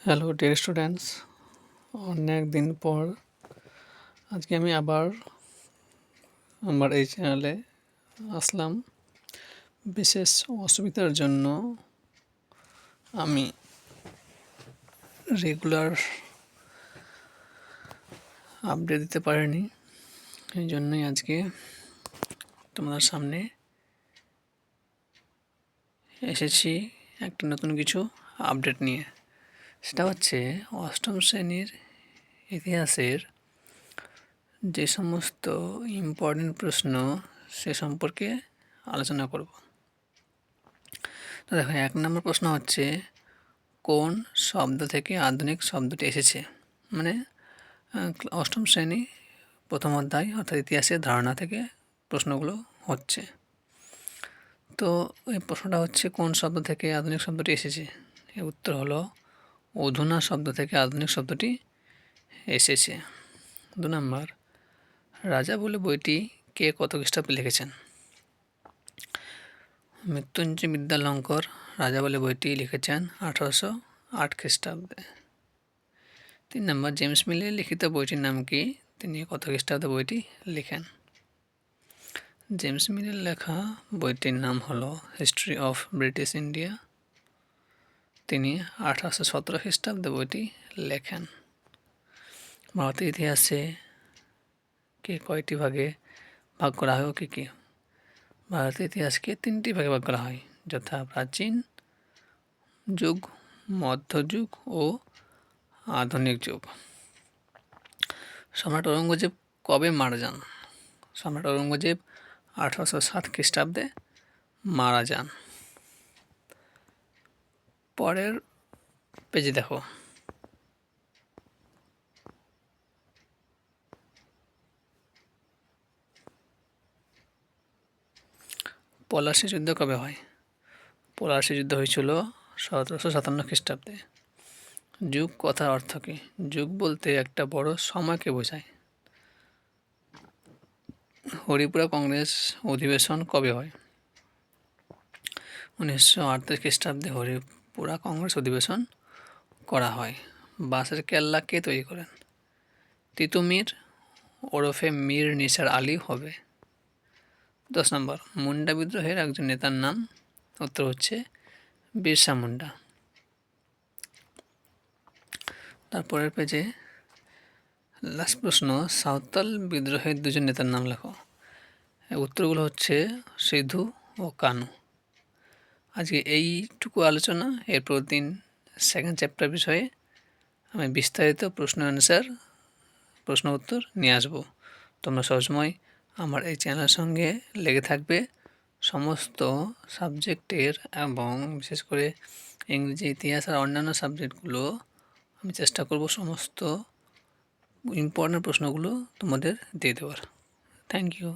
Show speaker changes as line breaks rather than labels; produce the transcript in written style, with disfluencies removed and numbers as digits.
Hello dear students, অনেক দিন পর আজকে আমি আবার আমার এই চ্যানেলে আসলাম। বিশেষ অসুবিধার জন্য আমি রেগুলার আপডেট দিতে পারিনি, এই জন্যই আজকে তোমাদের সামনে এসেছি একটা নতুন কিছু আপডেট নিয়ে। সেটা হচ্ছে অষ্টম শ্রেণীর ইতিহাসের যে সমস্ত ইম্পর্টেন্ট প্রশ্ন সে সম্পর্কে আলোচনা করব। তো দেখো, 1 নম্বর প্রশ্ন হচ্ছে কোন শব্দ থেকে আধুনিক শব্দটি এসেছে। মানে অষ্টম শ্রেণী প্রথম অধ্যায় অর্থাৎ ইতিহাসের ধারণা থেকে প্রশ্নগুলো হচ্ছে। তো এই প্রশ্নটা হচ্ছে কোন শব্দ থেকে আধুনিক শব্দটি এসেছে। এর উত্তর হলো অধুনা শব্দ থেকে আধুনিক শব্দটি এসেছে। 2 নম্বর, রাজা বলে বইটি কে কত খ্রিস্টাব্দে লিখেছেন। মৃত্যুঞ্জয় বিদ্যালঙ্কর রাজা বলে বইটি লিখেছেন 1808 খ্রিস্টাব্দে। 3 নম্বর, জেমস মিলের লিখিত বইটির নাম কি, তিনি কত খ্রিস্টাব্দে বইটি লেখেন। জেমস মিলের লেখা বইটির নাম হলো হিস্ট্রি অফ ব্রিটিশ ইন্ডিয়া, তিনি 1817 খ্রিস্টাব্দে বইটি লেখেন। ভারতের ইতিহাসে কে কয়টি ভাগে ভাগ করা হয় ও কী কী। ভারতের ইতিহাসকে 3টি ভাগে ভাগ করা হয়, যথা প্রাচীন যুগ, মধ্যযুগ ও আধুনিক যুগ। সম্রাট ঔরঙ্গজেব কবে মারা যান। সম্রাট ঔরঙ্গজেব 1807 খ্রিস্টাব্দে মারা যান। পরের পেজে দেখো, পলাশী যুদ্ধ কবে হয়। পলাশী যুদ্ধ হয়েছিল 1757 খ্রিস্টাব্দে। যুগ কথার অর্থ কী। যুগ বলতে একটা বড় সময়কে বোঝায়। হরিপুরা কংগ্রেস অধিবেশন কবে হয়। 1938 খ্রিস্টাব্দে হরিপুরা কংগ্রেস অধিবেশন করা হয়। বাঁশের কেল্লা কে তৈরি করেন। তিতুমির ওরফে মীর নিসার আলী হবে। 10 নম্বর, মুন্ডা বিদ্রোহের একজন নেতার নাম। উত্তর হচ্ছে বিরসা মুন্ডা। তারপরের পেজে লাস্ট প্রশ্ন, সাঁওতাল বিদ্রোহের 2জন নেতার নাম লেখো। উত্তরগুলো হচ্ছে সিধু ও কানু। আজকে এইটুকু আলোচনা। এরপর দিন সেকেন্ড চ্যাপ্টার বিষয়ে আমি বিস্তারিত প্রশ্ন উত্তর নিয়ে আসবো। তোমরা সবসময় আমার এই চ্যানেলের সঙ্গে লেগে থাকবে। সমস্ত সাবজেক্টের এবং বিশেষ করে ইংরেজি, ইতিহাস আর অন্যান্য সাবজেক্টগুলো আমি চেষ্টা করব সমস্ত ইম্পর্টেন্ট প্রশ্নগুলো তোমাদের দিয়ে দেওয়ার। Thank you.